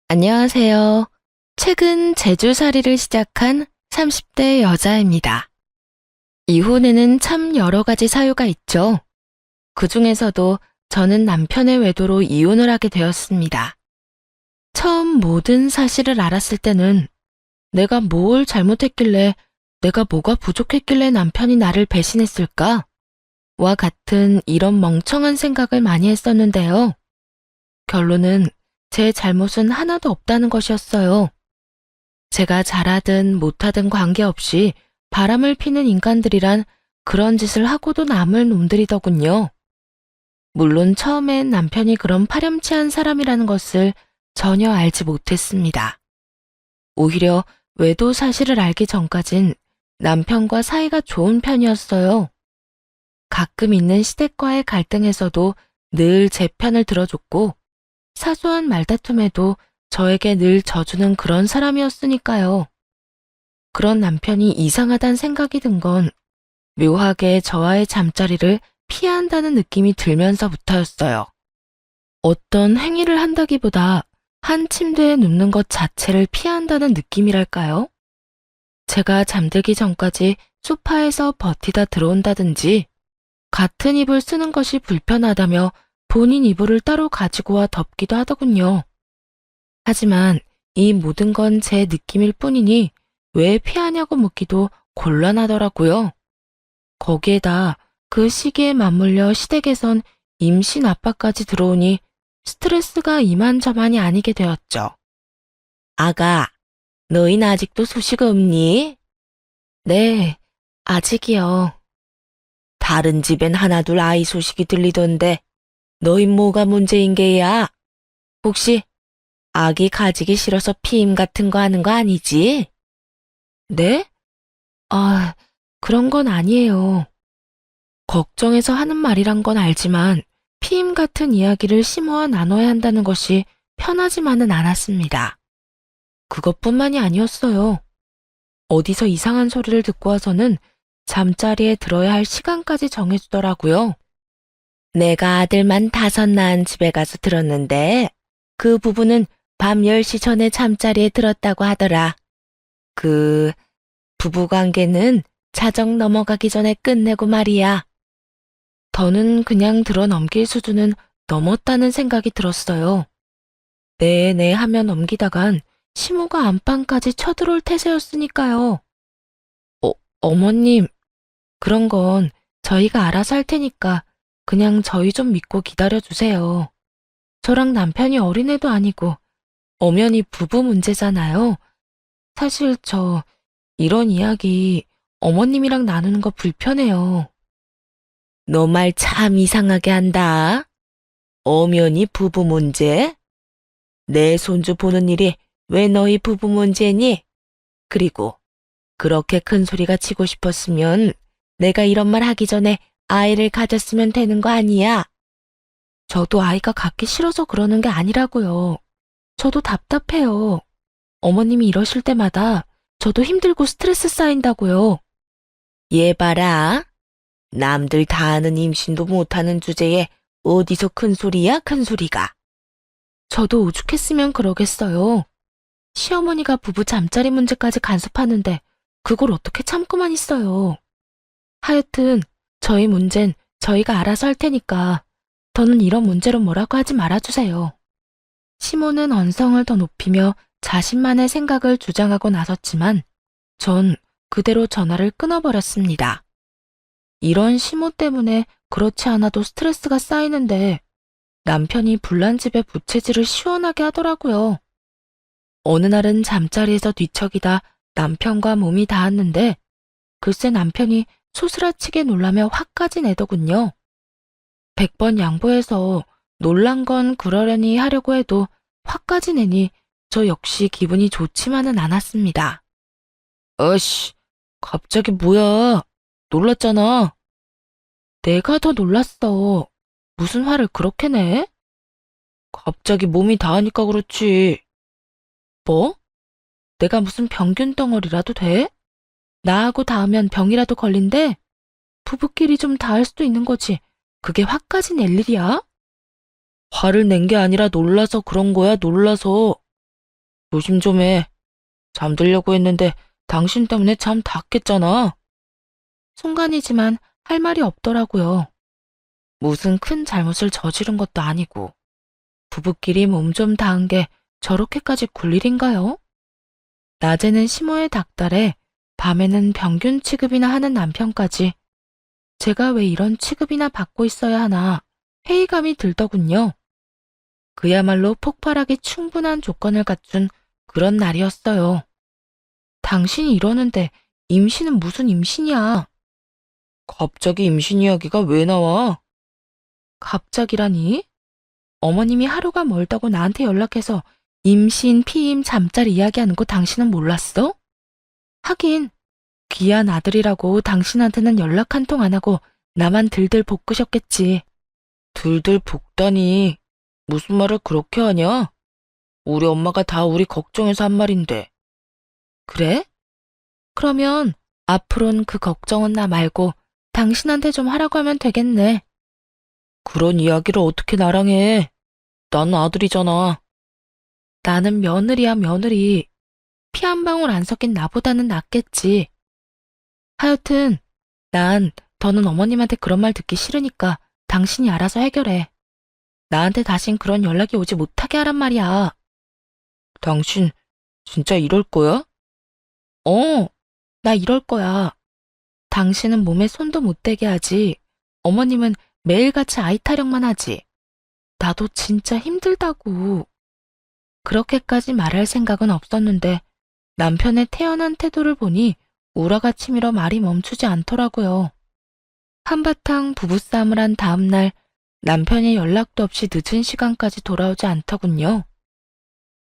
안녕하세요. 최근 제주살이를 시작한 30대 여자입니다. 이혼에는 참 여러 가지 사유가 있죠. 그 중에서도 저는 남편의 외도로 이혼을 하게 되었습니다. 처음 모든 사실을 알았을 때는 내가 뭘 잘못했길래, 내가 뭐가 부족했길래 남편이 나를 배신했을까? 와 같은 이런 멍청한 생각을 많이 했었는데요. 결론은 제 잘못은 하나도 없다는 것이었어요. 제가 잘하든 못하든 관계없이 바람을 피는 인간들이란 그런 짓을 하고도 남을 놈들이더군요. 물론 처음엔 남편이 그런 파렴치한 사람이라는 것을 전혀 알지 못했습니다. 오히려 외도 사실을 알기 전까진 남편과 사이가 좋은 편이었어요. 가끔 있는 시댁과의 갈등에서도 늘 제 편을 들어줬고 사소한 말다툼에도 저에게 늘 져주는 그런 사람이었으니까요. 그런 남편이 이상하단 생각이 든 건 묘하게 저와의 잠자리를 피해야 한다는 느낌이 들면서부터였어요. 어떤 행위를 한다기보다 한 침대에 눕는 것 자체를 피해야 한다는 느낌이랄까요? 제가 잠들기 전까지 소파에서 버티다 들어온다든지 같은 이불 쓰는 것이 불편하다며 본인 이불을 따로 가지고 와 덮기도 하더군요. 하지만 이 모든 건 제 느낌일 뿐이니 왜 피하냐고 묻기도 곤란하더라고요. 거기에다 그 시기에 맞물려 시댁에선 임신 아빠까지 들어오니 스트레스가 이만저만이 아니게 되었죠. 아가, 너희는 아직도 소식 없니? 네, 아직이요. 다른 집엔 하나둘 아이 소식이 들리던데 너희 뭐가 문제인 게야? 혹시 아기 가지기 싫어서 피임 같은 거 하는 거 아니지? 네? 아, 그런 건 아니에요. 걱정해서 하는 말이란 건 알지만 피임 같은 이야기를 심어와 나눠야 한다는 것이 편하지만은 않았습니다. 그것뿐만이 아니었어요. 어디서 이상한 소리를 듣고 와서는 잠자리에 들어야 할 시간까지 정해주더라고요. 내가 아들만 5 낳은 집에 가서 들었는데 그 부부는 밤 10시 전에 잠자리에 들었다고 하더라. 그 부부관계는 자정 넘어가기 전에 끝내고 말이야. 더는 그냥 들어 넘길 수준은 넘었다는 생각이 들었어요. 네네 하며 넘기다간 시모가 안방까지 쳐들어올 태세였으니까요. 어머님, 그런 건 저희가 알아서 할 테니까 그냥 저희 좀 믿고 기다려주세요. 저랑 남편이 어린애도 아니고 엄연히 부부 문제잖아요. 사실 저 이런 이야기 어머님이랑 나누는 거 불편해요. 너 말 참 이상하게 한다. 엄연히 부부 문제? 내 손주 보는 일이 왜 너희 부부 문제니? 그리고 그렇게 큰 소리가 치고 싶었으면 내가 이런 말 하기 전에 아이를 가졌으면 되는 거 아니야? 저도 아이가 갖기 싫어서 그러는 게 아니라고요. 저도 답답해요. 어머님이 이러실 때마다 저도 힘들고 스트레스 쌓인다고요. 얘 봐라. 남들 다 아는 임신도 못하는 주제에 어디서 큰 소리야, 큰 소리가. 저도 오죽했으면 그러겠어요. 시어머니가 부부 잠자리 문제까지 간섭하는데 그걸 어떻게 참고만 있어요. 하여튼 저희 문제는 저희가 알아서 할 테니까 더는 이런 문제로 뭐라고 하지 말아주세요. 시모는 언성을 더 높이며 자신만의 생각을 주장하고 나섰지만 전 그대로 전화를 끊어버렸습니다. 이런 시모 때문에 그렇지 않아도 스트레스가 쌓이는데 남편이 불난집에 부채질을 시원하게 하더라고요. 어느 날은 잠자리에서 뒤척이다 남편과 몸이 닿았는데 글쎄 남편이 소스라치게 놀라며 화까지 내더군요. 100번 양보해서 놀란 건 그러려니 하려고 해도 화까지 내니 저 역시 기분이 좋지만은 않았습니다. 어씨, 갑자기 뭐야? 놀랐잖아. 내가 더 놀랐어. 무슨 화를 그렇게 내? 갑자기 몸이 닿으니까 그렇지. 뭐? 내가 무슨 병균 덩어리라도 돼? 나하고 닿으면 병이라도 걸린대? 부부끼리 좀 닿을 수도 있는 거지. 그게 화까지 낼 일이야? 화를 낸 게 아니라 놀라서 그런 거야, 놀라서. 조심 좀 해. 잠들려고 했는데 당신 때문에 잠 다 깼잖아. 순간이지만 할 말이 없더라고요. 무슨 큰 잘못을 저지른 것도 아니고 부부끼리 몸 좀 닿은 게 저렇게까지 굴 일인가요? 낮에는 심호에 닥달해 밤에는 평균 취급이나 하는 남편까지 제가 왜 이런 취급이나 받고 있어야 하나 회의감이 들더군요. 그야말로 폭발하기 충분한 조건을 갖춘 그런 날이었어요. 당신이 이러는데 임신은 무슨 임신이야? 갑자기 임신 이야기가 왜 나와? 갑자기라니? 어머님이 하루가 멀다고 나한테 연락해서 임신, 피임, 잠자리 이야기하는 거 당신은 몰랐어? 하긴 귀한 아들이라고 당신한테는 연락 한 통 안 하고 나만 들들 볶으셨겠지. 들들 볶다니. 무슨 말을 그렇게 하냐? 우리 엄마가 다 우리 걱정해서 한 말인데. 그래? 그러면 앞으론 그 걱정은 나 말고 당신한테 좀 하라고 하면 되겠네. 그런 이야기를 어떻게 나랑 해? 나는 아들이잖아. 나는 며느리야, 며느리. 피 한 방울 안 섞인 나보다는 낫겠지. 하여튼 난 더는 어머님한테 그런 말 듣기 싫으니까 당신이 알아서 해결해. 나한테 다신 그런 연락이 오지 못하게 하란 말이야. 당신 진짜 이럴 거야? 어, 나 이럴 거야. 당신은 몸에 손도 못 대게 하지. 어머님은 매일같이 아이 타령만 하지. 나도 진짜 힘들다고. 그렇게까지 말할 생각은 없었는데 남편의 태연한 태도를 보니 우라가 치밀어 말이 멈추지 않더라고요. 한바탕 부부싸움을 한 다음 날 남편이 연락도 없이 늦은 시간까지 돌아오지 않더군요.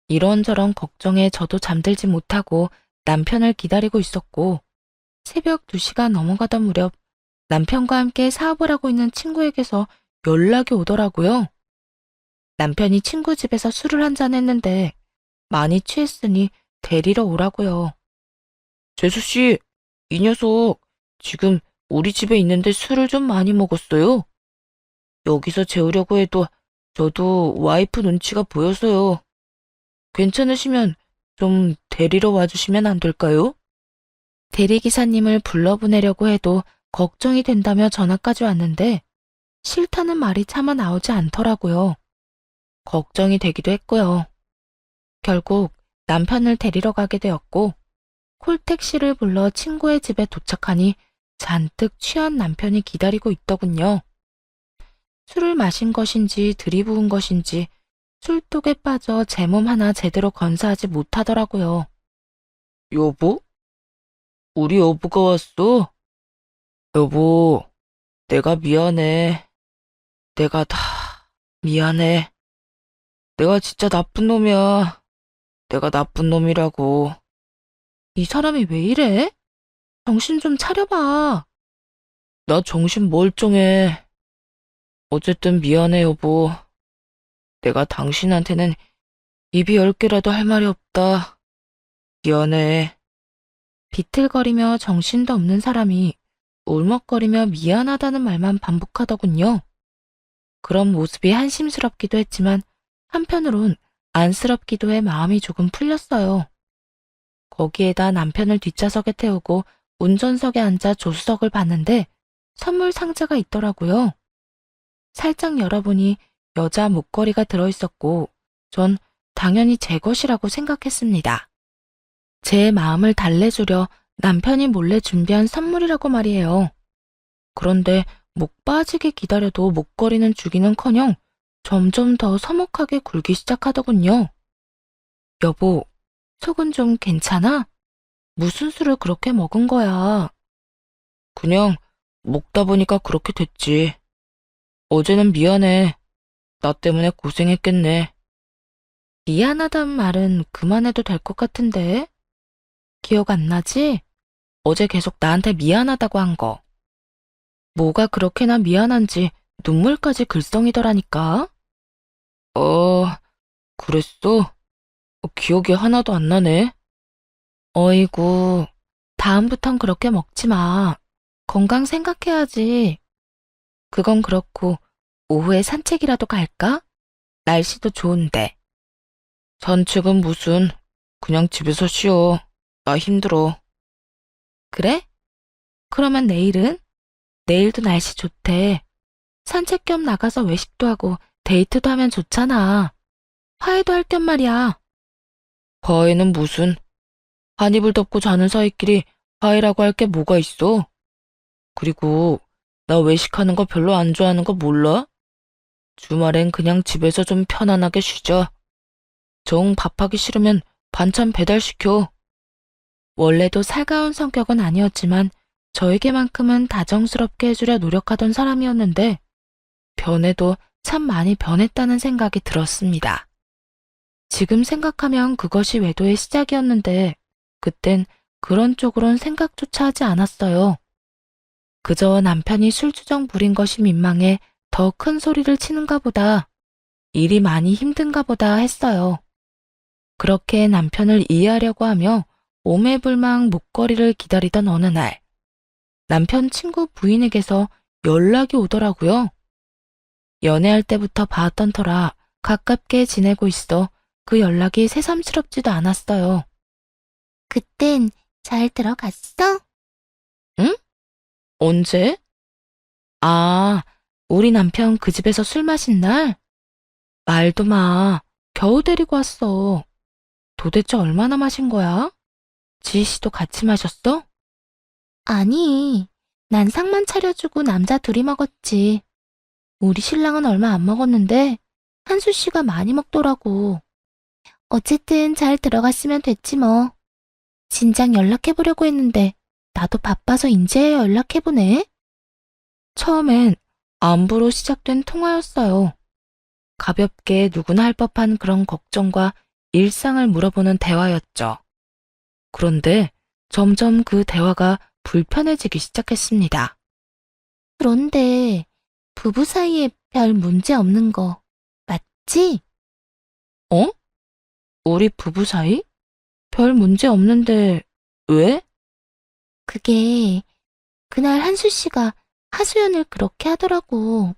이런저런 걱정에 저도 잠들지 못하고 남편을 기다리고 있었고 새벽 2시가 넘어가던 무렵 남편과 함께 사업을 하고 있는 친구에게서 연락이 오더라고요. 남편이 친구 집에서 술을 한잔 했는데 많이 취했으니 데리러 오라고요. 재수씨, 이 녀석 지금 우리 집에 있는데 술을 좀 많이 먹었어요. 여기서 재우려고 해도 저도 와이프 눈치가 보여서요. 괜찮으시면 좀 데리러 와주시면 안 될까요? 대리기사님을 불러보내려고 해도 걱정이 된다며 전화까지 왔는데 싫다는 말이 차마 나오지 않더라고요. 걱정이 되기도 했고요. 결국 남편을 데리러 가게 되었고 콜택시를 불러 친구의 집에 도착하니 잔뜩 취한 남편이 기다리고 있더군요. 술을 마신 것인지 들이부은 것인지 술독에 빠져 제 몸 하나 제대로 건사하지 못하더라고요. 여보? 우리 여보가 왔어? 여보, 내가 미안해. 내가 다 미안해. 내가 진짜 나쁜 놈이야. 내가 나쁜 놈이라고. 이 사람이 왜 이래? 정신 좀 차려봐. 나 정신 멀쩡해. 어쨌든 미안해, 여보. 내가 당신한테는 입이 10개라도 할 말이 없다. 미안해. 비틀거리며 정신도 없는 사람이 울먹거리며 미안하다는 말만 반복하더군요. 그런 모습이 한심스럽기도 했지만 한편으론 안쓰럽기도 해 마음이 조금 풀렸어요. 거기에다 남편을 뒷좌석에 태우고 운전석에 앉아 조수석을 봤는데 선물 상자가 있더라고요. 살짝 열어보니 여자 목걸이가 들어있었고 전 당연히 제 것이라고 생각했습니다. 제 마음을 달래주려 남편이 몰래 준비한 선물이라고 말이에요. 그런데 목 빠지게 기다려도 목걸이는 주기는커녕 점점 더 서먹하게 굴기 시작하더군요. 여보, 속은 좀 괜찮아? 무슨 술을 그렇게 먹은 거야? 그냥 먹다 보니까 그렇게 됐지. 어제는 미안해. 나 때문에 고생했겠네. 미안하단 말은 그만해도 될 것 같은데? 기억 안 나지? 어제 계속 나한테 미안하다고 한 거. 뭐가 그렇게나 미안한지 눈물까지 글썽이더라니까? 어, 그랬어? 기억이 하나도 안 나네. 어이구, 다음부턴 그렇게 먹지 마. 건강 생각해야지. 그건 그렇고 오후에 산책이라도 갈까? 날씨도 좋은데. 산책은 무슨 그냥 집에서 쉬어. 나 힘들어. 그래? 그러면 내일은? 내일도 날씨 좋대. 산책 겸 나가서 외식도 하고 데이트도 하면 좋잖아. 화해도 할 겸 말이야. 화해는 무슨? 한 이불 덮고 자는 사이끼리 화해라고 할 게 뭐가 있어? 그리고 나 외식하는 거 별로 안 좋아하는 거 몰라? 주말엔 그냥 집에서 좀 편안하게 쉬자. 정 밥하기 싫으면 반찬 배달시켜. 원래도 살가운 성격은 아니었지만 저에게만큼은 다정스럽게 해주려 노력하던 사람이었는데 변해도 참 많이 변했다는 생각이 들었습니다. 지금 생각하면 그것이 외도의 시작이었는데 그땐 그런 쪽으론 생각조차 하지 않았어요. 그저 남편이 술주정 부린 것이 민망해 더 큰 소리를 치는가 보다, 일이 많이 힘든가 보다 했어요. 그렇게 남편을 이해하려고 하며 오매불망 목걸이를 기다리던 어느 날, 남편 친구 부인에게서 연락이 오더라고요. 연애할 때부터 봐왔던 터라 가깝게 지내고 있어 그 연락이 새삼스럽지도 않았어요. 그땐 잘 들어갔어? 응? 언제? 아, 우리 남편 그 집에서 술 마신 날? 말도 마. 겨우 데리고 왔어. 도대체 얼마나 마신 거야? 지희 씨도 같이 마셨어? 아니, 난 상만 차려주고 남자 둘이 먹었지. 우리 신랑은 얼마 안 먹었는데 한수 씨가 많이 먹더라고. 어쨌든 잘 들어갔으면 됐지 뭐. 진작 연락해보려고 했는데 나도 바빠서 인제야 연락해보네. 처음엔 안부로 시작된 통화였어요. 가볍게 누구나 할 법한 그런 걱정과 일상을 물어보는 대화였죠. 그런데 점점 그 대화가 불편해지기 시작했습니다. 그런데 부부 사이에 별 문제 없는 거 맞지? 어? 우리 부부 사이? 별 문제 없는데 왜? 그게 그날 한수 씨가 하수연을 그렇게 하더라고.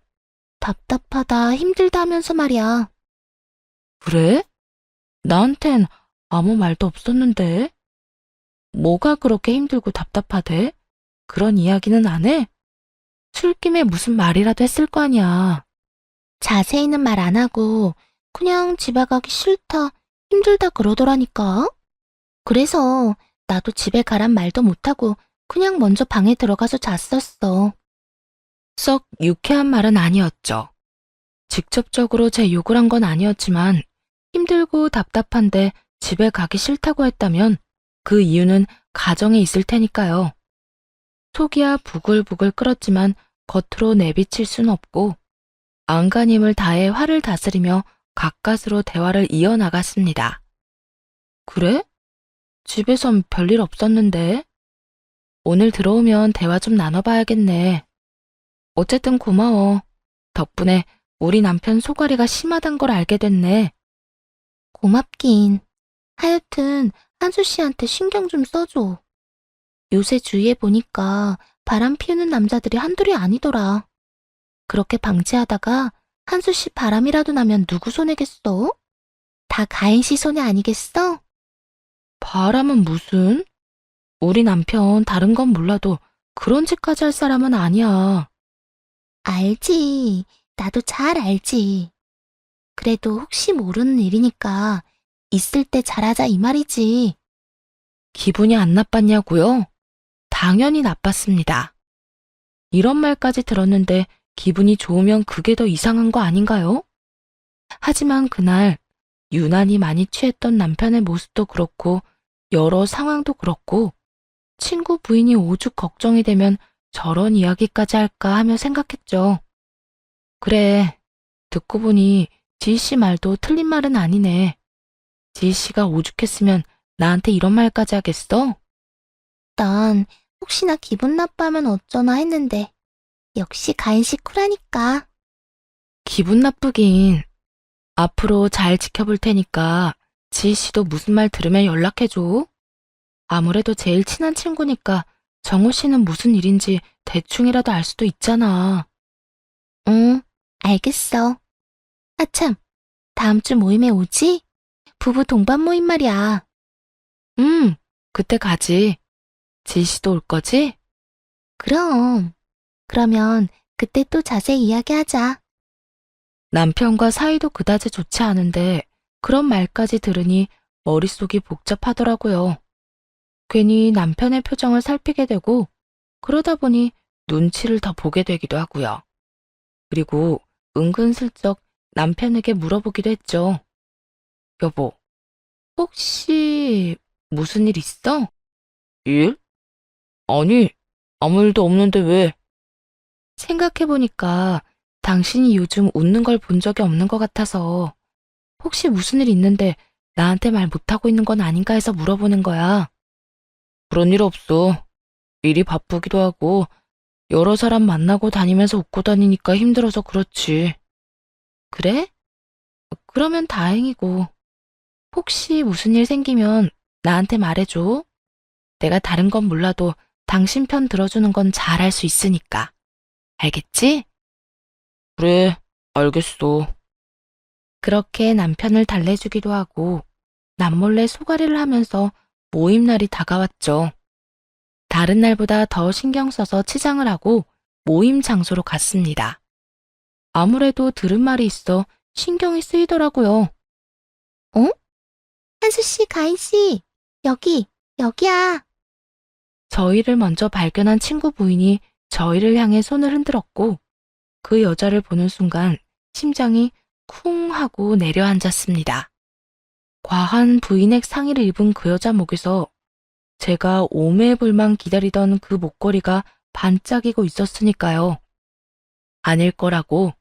답답하다, 힘들다 하면서 말이야. 그래? 나한텐 아무 말도 없었는데. 뭐가 그렇게 힘들고 답답하대? 그런 이야기는 안 해? 술김에 무슨 말이라도 했을 거 아니야. 자세히는 말 안 하고 그냥 집에 가기 싫다, 힘들다 그러더라니까. 그래서 나도 집에 가란 말도 못하고 그냥 먼저 방에 들어가서 잤었어. 썩 유쾌한 말은 아니었죠. 직접적으로 제 욕을 한 건 아니었지만 힘들고 답답한데 집에 가기 싫다고 했다면 그 이유는 가정에 있을 테니까요. 속이야 부글부글 끓었지만 겉으로 내비칠 순 없고 안간힘을 다해 화를 다스리며 가까스로 대화를 이어나갔습니다. 그래? 집에선 별일 없었는데. 오늘 들어오면 대화 좀 나눠봐야겠네. 어쨌든 고마워. 덕분에 우리 남편 소가리가 심하단 걸 알게 됐네. 고맙긴. 하여튼 한수 씨한테 신경 좀 써줘. 요새 주위에 보니까 바람 피우는 남자들이 한둘이 아니더라. 그렇게 방치하다가 한수 씨 바람이라도 나면 누구 손해겠어? 다 가인 씨 손해 아니겠어? 바람은 무슨? 우리 남편 다른 건 몰라도 그런 짓까지 할 사람은 아니야. 알지. 나도 잘 알지. 그래도 혹시 모르는 일이니까 있을 때 잘하자 이 말이지. 기분이 안 나빴냐고요? 당연히 나빴습니다. 이런 말까지 들었는데 기분이 좋으면 그게 더 이상한 거 아닌가요? 하지만 그날 유난히 많이 취했던 남편의 모습도 그렇고 여러 상황도 그렇고 친구 부인이 오죽 걱정이 되면 저런 이야기까지 할까 하며 생각했죠. 그래, 듣고 보니 지희 씨 말도 틀린 말은 아니네. 지희 씨가 오죽했으면 나한테 이런 말까지 하겠어? 난 혹시나 기분 나빠하면 어쩌나 했는데 역시 가인 씨 쿨하니까. 기분 나쁘긴. 앞으로 잘 지켜볼 테니까 지희 씨도 무슨 말 들으면 연락해줘. 아무래도 제일 친한 친구니까 정우 씨는 무슨 일인지 대충이라도 알 수도 있잖아. 응, 알겠어. 아참, 다음 주 모임에 오지? 부부 동반 모임 말이야. 그때 가지. 지씨도 올 거지? 그럼. 그러면 그때 또 자세히 이야기하자. 남편과 사이도 그다지 좋지 않은데 그런 말까지 들으니 머릿속이 복잡하더라고요. 괜히 남편의 표정을 살피게 되고 그러다 보니 눈치를 더 보게 되기도 하고요. 그리고 은근슬쩍 남편에게 물어보기도 했죠. 여보, 혹시 무슨 일 있어? 일? 아니, 아무 일도 없는데 왜? 생각해보니까 당신이 요즘 웃는 걸 본 적이 없는 것 같아서 혹시 무슨 일 있는데 나한테 말 못하고 있는 건 아닌가 해서 물어보는 거야. 그런 일 없어. 일이 바쁘기도 하고, 여러 사람 만나고 다니면서 웃고 다니니까 힘들어서 그렇지. 그래? 그러면 다행이고. 혹시 무슨 일 생기면 나한테 말해줘. 내가 다른 건 몰라도 당신 편 들어주는 건 잘할 수 있으니까. 알겠지? 그래, 알겠어. 그렇게 남편을 달래주기도 하고 남몰래 소가리를 하면서 모임 날이 다가왔죠. 다른 날보다 더 신경 써서 치장을 하고 모임 장소로 갔습니다. 아무래도 들은 말이 있어 신경이 쓰이더라고요. 한수씨, 가인씨, 여기야. 저희를 먼저 발견한 친구 부인이 저희를 향해 손을 흔들었고 그 여자를 보는 순간 심장이 쿵 하고 내려앉았습니다. 과한 브이넥 상의를 입은 그 여자 목에서 제가 오매불망 기다리던 그 목걸이가 반짝이고 있었으니까요. 아닐 거라고,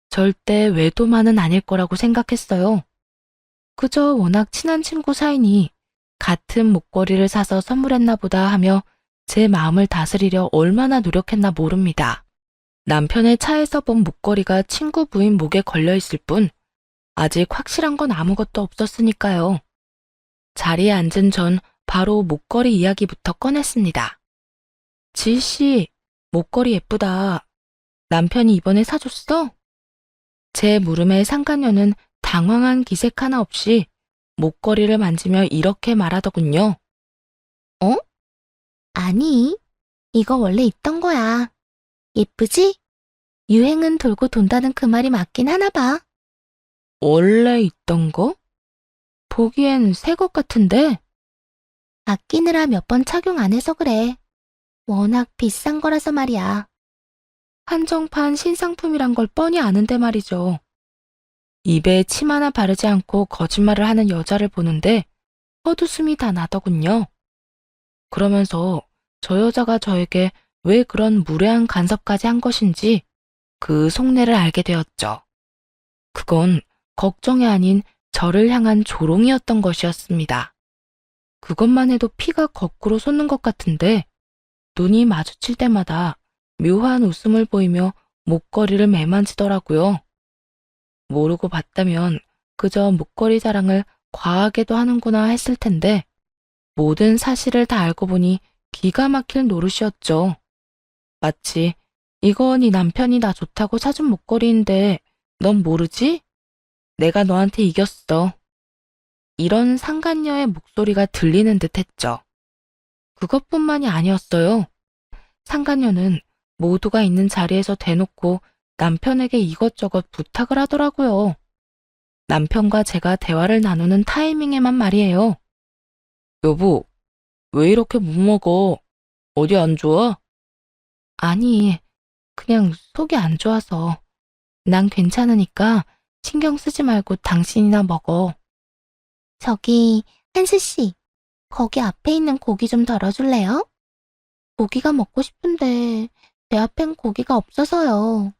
절대 외도만은 아닐 거라고 생각했어요. 그저 워낙 친한 친구 사이니 같은 목걸이를 사서 선물했나 보다 하며 제 마음을 다스리려 얼마나 노력했나 모릅니다. 남편의 차에서 본 목걸이가 친구 부인 목에 걸려 있을 뿐 아직 확실한 건 아무것도 없었으니까요. 자리에 앉은 전 바로 목걸이 이야기부터 꺼냈습니다. 지희씨, 목걸이 예쁘다. 남편이 이번에 사줬어? 제 물음에 상간녀는 당황한 기색 하나 없이 목걸이를 만지며 이렇게 말하더군요. 아니, 이거 원래 있던 거야. 예쁘지? 유행은 돌고 돈다는 그 말이 맞긴 하나 봐. 원래 있던 거? 보기엔 새 것 같은데? 아끼느라 몇 번 착용 안 해서 그래. 워낙 비싼 거라서 말이야. 한정판 신상품이란 걸 뻔히 아는데 말이죠. 입에 침 하나 바르지 않고 거짓말을 하는 여자를 보는데 헛웃음이 다 나더군요. 그러면서 저 여자가 저에게 왜 그런 무례한 간섭까지 한 것인지 그 속내를 알게 되었죠. 그건 걱정이 아닌 저를 향한 조롱이었던 것이었습니다. 그것만 해도 피가 거꾸로 솟는 것 같은데 눈이 마주칠 때마다 묘한 웃음을 보이며 목걸이를 매만지더라고요. 모르고 봤다면 그저 목걸이 자랑을 과하게도 하는구나 했을 텐데 모든 사실을 다 알고 보니 기가 막힐 노릇이었죠. 마치 이거 네 남편이 나 좋다고 사준 목걸이인데 넌 모르지? 내가 너한테 이겼어. 이런 상간녀의 목소리가 들리는 듯 했죠. 그것뿐만이 아니었어요. 상간녀는 모두가 있는 자리에서 대놓고 남편에게 이것저것 부탁을 하더라고요. 남편과 제가 대화를 나누는 타이밍에만 말이에요. 여보, 왜 이렇게 못 먹어? 어디 안 좋아? 아니, 그냥 속이 안 좋아서. 난 괜찮으니까 신경 쓰지 말고 당신이나 먹어. 저기, 한수씨, 거기 앞에 있는 고기 좀 덜어줄래요? 고기가 먹고 싶은데 제 앞엔 고기가 없어서요.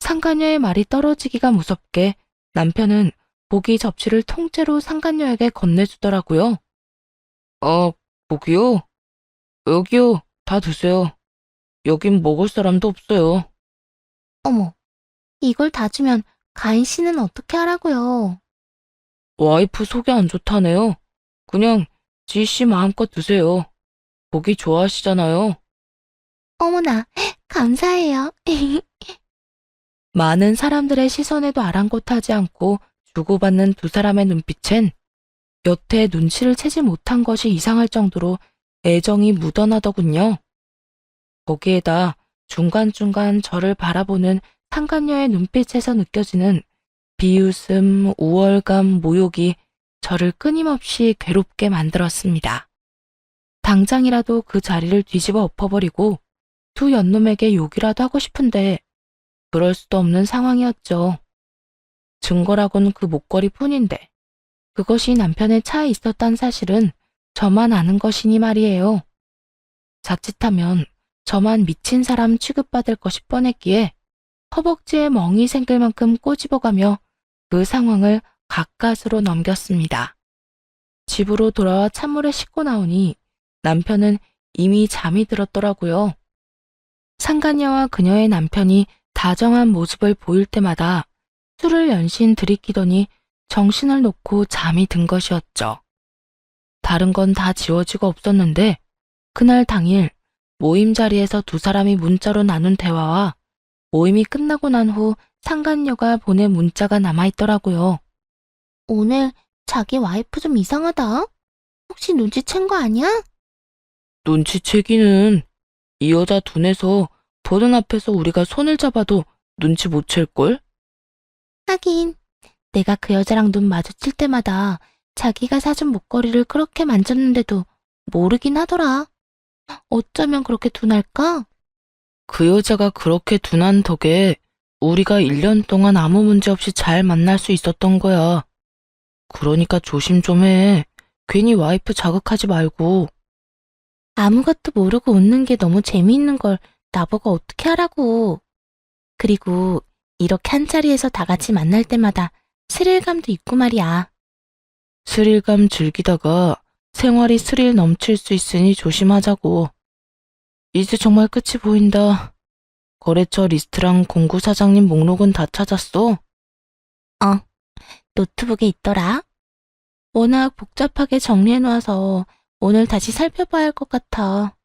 상간녀의 말이 떨어지기가 무섭게 남편은 고기 접시를 통째로 상간녀에게 건네주더라고요. 고기요? 여기요, 다 드세요. 여긴 먹을 사람도 없어요. 어머, 이걸 다 주면 가인 씨는 어떻게 하라고요? 와이프 속이 안 좋다네요. 그냥 지씨 마음껏 드세요. 고기 좋아하시잖아요. 어머나, 감사해요. 많은 사람들의 시선에도 아랑곳하지 않고 주고받는 두 사람의 눈빛엔 여태 눈치를 채지 못한 것이 이상할 정도로 애정이 묻어나더군요. 거기에다 중간중간 저를 바라보는 상간녀의 눈빛에서 느껴지는 비웃음, 우월감, 모욕이 저를 끊임없이 괴롭게 만들었습니다. 당장이라도 그 자리를 뒤집어 엎어버리고 두 연놈에게 욕이라도 하고 싶은데 그럴 수도 없는 상황이었죠. 증거라곤 그 목걸이 뿐인데 그것이 남편의 차에 있었단 사실은 저만 아는 것이니 말이에요. 자칫하면 저만 미친 사람 취급받을 것이 뻔했기에 허벅지에 멍이 생길 만큼 꼬집어가며 그 상황을 가까스로 넘겼습니다. 집으로 돌아와 찬물에 씻고 나오니 남편은 이미 잠이 들었더라고요. 상간녀와 그녀의 남편이 다정한 모습을 보일 때마다 술을 연신 들이키더니 정신을 놓고 잠이 든 것이었죠. 다른 건 다 지워지고 없었는데 그날 당일 모임 자리에서 두 사람이 문자로 나눈 대화와 모임이 끝나고 난 후 상간녀가 보낸 문자가 남아있더라고요. 오늘 자기 와이프 좀 이상하다. 혹시 눈치챈 거 아니야? 눈치채기는 이 여자 둔해서 보는 앞에서 우리가 손을 잡아도 눈치 못 챌걸? 하긴 내가 그 여자랑 눈 마주칠 때마다 자기가 사준 목걸이를 그렇게 만졌는데도 모르긴 하더라. 어쩌면 그렇게 둔할까? 그 여자가 그렇게 둔한 덕에 우리가 1년 동안 아무 문제 없이 잘 만날 수 있었던 거야. 그러니까 조심 좀 해. 괜히 와이프 자극하지 말고. 아무것도 모르고 웃는 게 너무 재미있는 걸 나보고 어떻게 하라고. 그리고 이렇게 한 자리에서 다 같이 만날 때마다 스릴감도 있고 말이야. 스릴감 즐기다가 생활이 스릴 넘칠 수 있으니 조심하자고. 이제 정말 끝이 보인다. 거래처 리스트랑 공구 사장님 목록은 다 찾았어? 노트북에 있더라. 워낙 복잡하게 정리해놓아서 오늘 다시 살펴봐야 할 것 같아.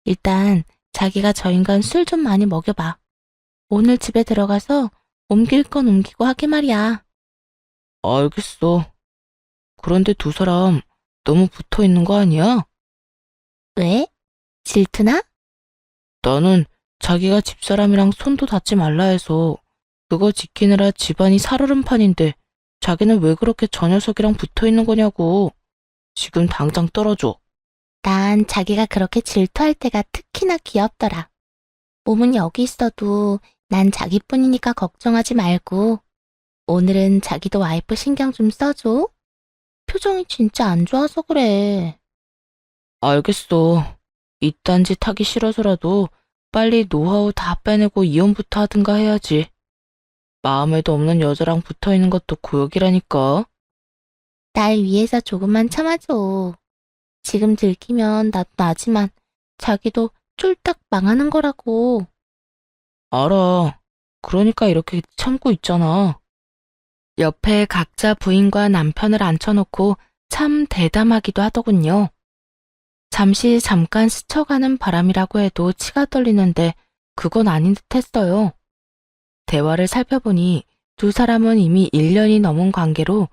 일단 자기가 저 인간 술 좀 많이 먹여봐. 오늘 집에 들어가서 옮길 건 옮기고 하게 말이야. 알겠어. 그런데 두 사람 너무 붙어 있는 거 아니야? 왜? 질투나? 나는 자기가 집사람이랑 손도 닿지 말라 해서 그거 지키느라 집안이 살얼음판인데 자기는 왜 그렇게 저 녀석이랑 붙어 있는 거냐고. 지금 당장 떨어져. 난 자기가 그렇게 질투할 때가 특히나 귀엽더라. 몸은 여기 있어도 난 자기뿐이니까 걱정하지 말고 오늘은 자기도 와이프 신경 좀 써줘. 표정이 진짜 안 좋아서 그래. 알겠어. 이딴 짓 하기 싫어서라도 빨리 노하우 다 빼내고 이혼부터 하든가 해야지. 마음에도 없는 여자랑 붙어 있는 것도 고역이라니까. 날 위해서 조금만 참아줘. 지금 들키면 나도 나지만 자기도 쫄딱 망하는 거라고. 알아. 그러니까 이렇게 참고 있잖아. 옆에 각자 부인과 남편을 앉혀놓고 참 대담하기도 하더군요. 잠깐 스쳐가는 바람이라고 해도 치가 떨리는데 그건 아닌 듯 했어요. 대화를 살펴보니 두 사람은 이미 1년이 넘은 관계로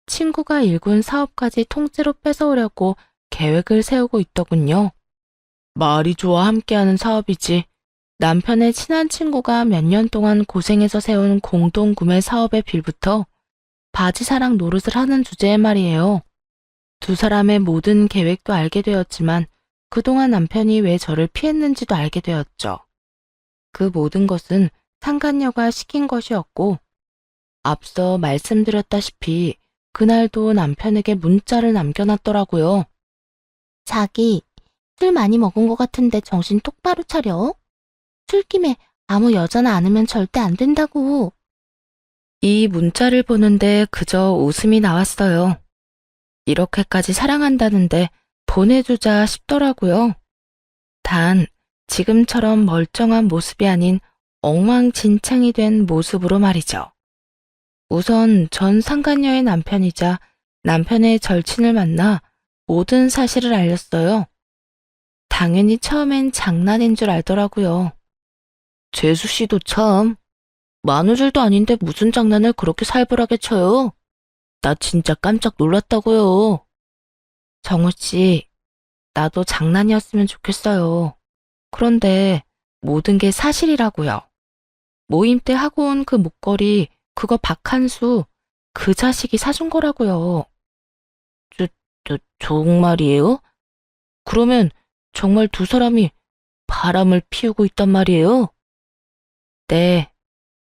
친구가 일군 사업까지 통째로 뺏어오려고 계획을 세우고 있더군요. 말이 좋아 함께하는 사업이지. 남편의 친한 친구가 몇 년 동안 고생해서 세운 공동 구매 사업의 빌부터 바지사랑 노릇을 하는 주제의 말이에요. 두 사람의 모든 계획도 알게 되었지만 그동안 남편이 왜 저를 피했는지도 알게 되었죠. 그 모든 것은 상간녀가 시킨 것이었고 앞서 말씀드렸다시피 그날도 남편에게 문자를 남겨놨더라고요. 자기, 술 많이 먹은 것 같은데 정신 똑바로 차려. 술김에 아무 여자나 안으면 절대 안 된다고. 이 문자를 보는데 그저 웃음이 나왔어요. 이렇게까지 사랑한다는데 보내주자 싶더라고요. 단 지금처럼 멀쩡한 모습이 아닌 엉망진창이 된 모습으로 말이죠. 우선 전 상간녀의 남편이자 남편의 절친을 만나 모든 사실을 알렸어요. 당연히 처음엔 장난인 줄 알더라고요. 재수 씨도 참. 만우절도 아닌데 무슨 장난을 그렇게 살벌하게 쳐요. 나 진짜 깜짝 놀랐다고요. 정우 씨, 나도 장난이었으면 좋겠어요. 그런데 모든 게 사실이라고요. 모임 때 하고 온 그 목걸이, 그거 박한수, 그 자식이 사준 거라고요. 정말이에요? 그러면 정말 두 사람이 바람을 피우고 있단 말이에요? 네,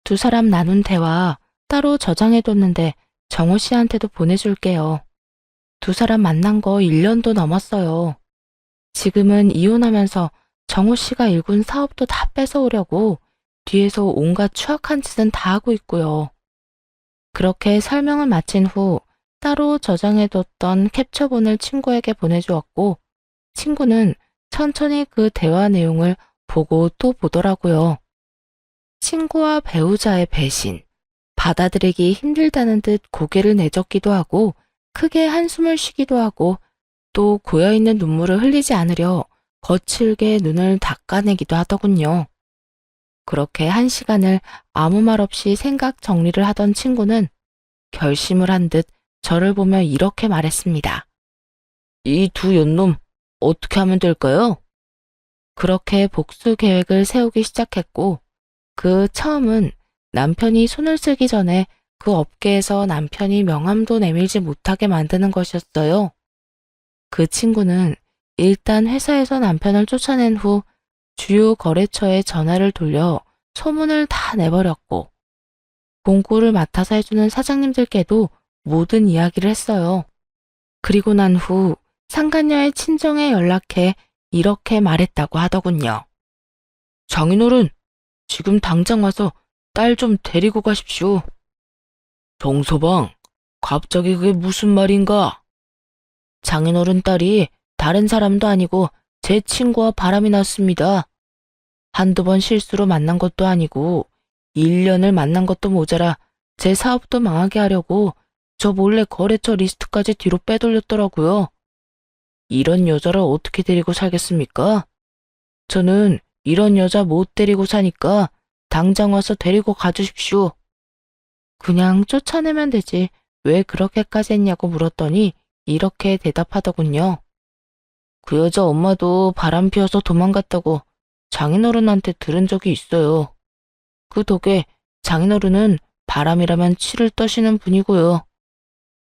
두 사람 나눈 대화 따로 저장해뒀는데 정우 씨한테도 보내줄게요. 두 사람 만난 거 1년도 넘었어요. 지금은 이혼하면서 정우 씨가 일군 사업도 다 뺏어오려고 뒤에서 온갖 추악한 짓은 다 하고 있고요. 그렇게 설명을 마친 후 따로 저장해뒀던 캡처본을 친구에게 보내주었고 친구는 천천히 그 대화 내용을 보고 또 보더라고요. 친구와 배우자의 배신, 받아들이기 힘들다는 듯 고개를 내젓기도 하고 크게 한숨을 쉬기도 하고 또 고여있는 눈물을 흘리지 않으려 거칠게 눈을 닦아내기도 하더군요. 그렇게 1시간을 아무 말 없이 생각 정리를 하던 친구는 결심을 한 듯 저를 보며 이렇게 말했습니다. 이 두 연놈 어떻게 하면 될까요? 그렇게 복수 계획을 세우기 시작했고 그 처음은 남편이 손을 쓰기 전에 그 업계에서 남편이 명함도 내밀지 못하게 만드는 것이었어요. 그 친구는 일단 회사에서 남편을 쫓아낸 후 주요 거래처에 전화를 돌려 소문을 다 내버렸고 공고를 맡아서 해주는 사장님들께도 모든 이야기를 했어요. 그리고 난 후 상간녀의 친정에 연락해 이렇게 말했다고 하더군요. 장인어른, 지금 당장 와서 딸 좀 데리고 가십시오. 정서방, 갑자기 그게 무슨 말인가? 장인어른 딸이 다른 사람도 아니고 제 친구와 바람이 났습니다. 한두 번 실수로 만난 것도 아니고 1년을 만난 것도 모자라 제 사업도 망하게 하려고 저 몰래 거래처 리스트까지 뒤로 빼돌렸더라고요. 이런 여자를 어떻게 데리고 살겠습니까? 저는 이런 여자 못 데리고 사니까 당장 와서 데리고 가주십시오. 그냥 쫓아내면 되지 왜 그렇게까지 했냐고 물었더니 이렇게 대답하더군요. 그 여자 엄마도 바람 피워서 도망갔다고 장인어른한테 들은 적이 있어요. 그 덕에 장인어른은 바람이라면 치를 떠시는 분이고요.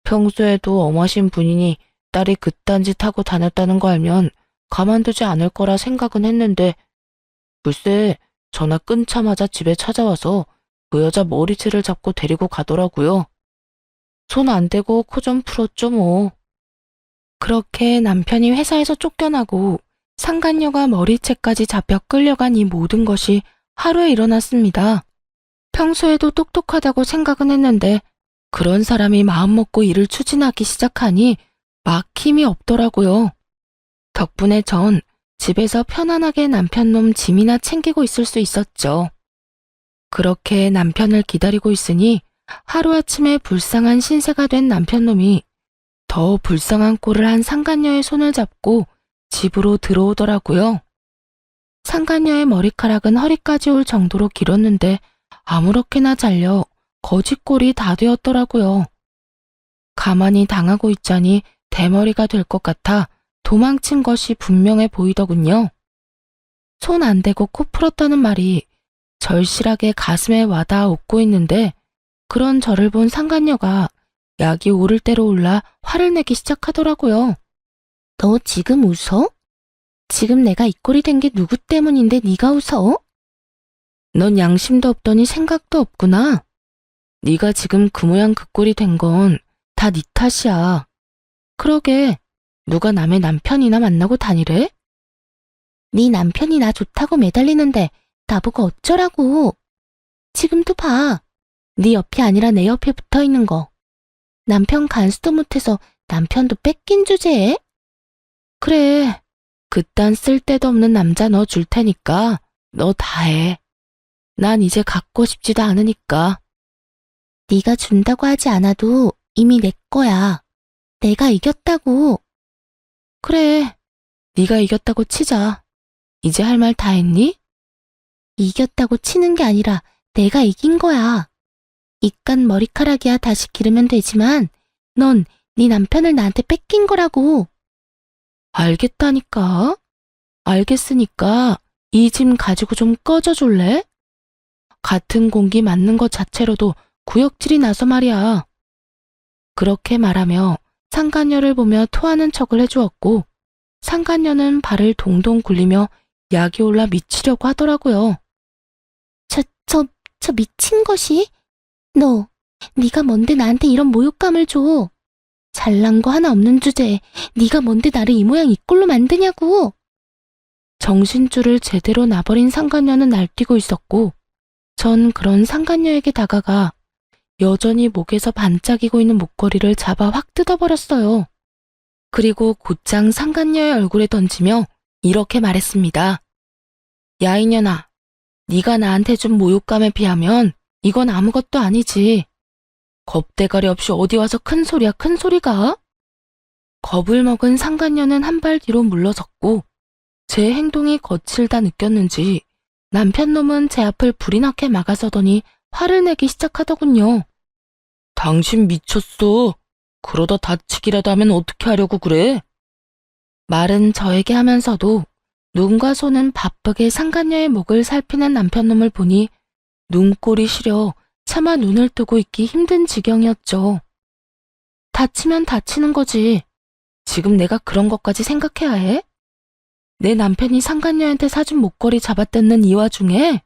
평소에도 엄하신 분이니 딸이 그딴 짓 하고 다녔다는 거 알면 가만두지 않을 거라 생각은 했는데 글쎄 전화 끊자마자 집에 찾아와서 그 여자 머리채를 잡고 데리고 가더라고요. 손 안 대고 코 좀 풀었죠 뭐. 그렇게 남편이 회사에서 쫓겨나고 상간녀가 머리채까지 잡혀 끌려간 이 모든 것이 하루에 일어났습니다. 평소에도 똑똑하다고 생각은 했는데 그런 사람이 마음먹고 일을 추진하기 시작하니 막 힘이 없더라고요. 덕분에 전 집에서 편안하게 남편놈 짐이나 챙기고 있을 수 있었죠. 그렇게 남편을 기다리고 있으니 하루아침에 불쌍한 신세가 된 남편놈이 더 불쌍한 꼴을 한 상간녀의 손을 잡고 집으로 들어오더라고요. 상간녀의 머리카락은 허리까지 올 정도로 길었는데 아무렇게나 잘려 거지꼴이 다 되었더라고요. 가만히 당하고 있자니 대머리가 될 것 같아 도망친 것이 분명해 보이더군요. 손 안 대고 코 풀었다는 말이 절실하게 가슴에 와닿아 웃고 있는데 그런 저를 본 상간녀가 약이 오를 대로 올라 화를 내기 시작하더라고요. 너 지금 웃어? 지금 내가 이 꼴이 된 게 누구 때문인데 네가 웃어? 넌 양심도 없더니 생각도 없구나. 네가 지금 그 모양 그 꼴이 된 건 다 네 탓이야. 그러게 누가 남의 남편이나 만나고 다니래? 네 남편이 나 좋다고 매달리는데 나보고 어쩌라고. 지금도 봐. 네 옆이 아니라 내 옆에 붙어있는 거. 남편 간수도 못해서 남편도 뺏긴 주제에? 그래, 그딴 쓸데도 없는 남자 너 줄 테니까 너 다 해. 난 이제 갖고 싶지도 않으니까. 네가 준다고 하지 않아도 이미 내 거야. 내가 이겼다고. 그래, 네가 이겼다고 치자. 이제 할 말 다 했니? 이겼다고 치는 게 아니라 내가 이긴 거야. 이깟 머리카락이야 다시 기르면 되지만 넌 네 남편을 나한테 뺏긴 거라고. 알겠다니까. 알겠으니까 이 짐 가지고 좀 꺼져줄래? 같은 공기 맞는 것 자체로도 구역질이 나서 말이야. 그렇게 말하며 상간녀를 보며 토하는 척을 해주었고 상간녀는 발을 동동 굴리며 약이 올라 미치려고 하더라고요. 저 미친 것이? 너, 네가 뭔데 나한테 이런 모욕감을 줘? 잘난 거 하나 없는 주제에 네가 뭔데 나를 이 모양 이 꼴로 만드냐고. 정신줄을 제대로 놔버린 상간녀는 날뛰고 있었고 전 그런 상간녀에게 다가가 여전히 목에서 반짝이고 있는 목걸이를 잡아 확 뜯어버렸어요. 그리고 곧장 상간녀의 얼굴에 던지며 이렇게 말했습니다. 야 이년아, 네가 나한테 준 모욕감에 비하면 이건 아무것도 아니지. 겁대가리 없이 어디 와서 큰 소리야 큰 소리가? 겁을 먹은 상간녀는 한 발 뒤로 물러섰고 제 행동이 거칠다 느꼈는지 남편 놈은 제 앞을 불이 나게 막아서더니 화를 내기 시작하더군요. 당신 미쳤어. 그러다 다치기라도 하면 어떻게 하려고 그래? 말은 저에게 하면서도 눈과 손은 바쁘게 상간녀의 목을 살피는 남편 놈을 보니 눈꼴이 시려 차마 눈을 뜨고 있기 힘든 지경이었죠. 다치면 다치는 거지. 지금 내가 그런 것까지 생각해야 해? 내 남편이 상간녀한테 사준 목걸이 잡아뜯는 이 와중에?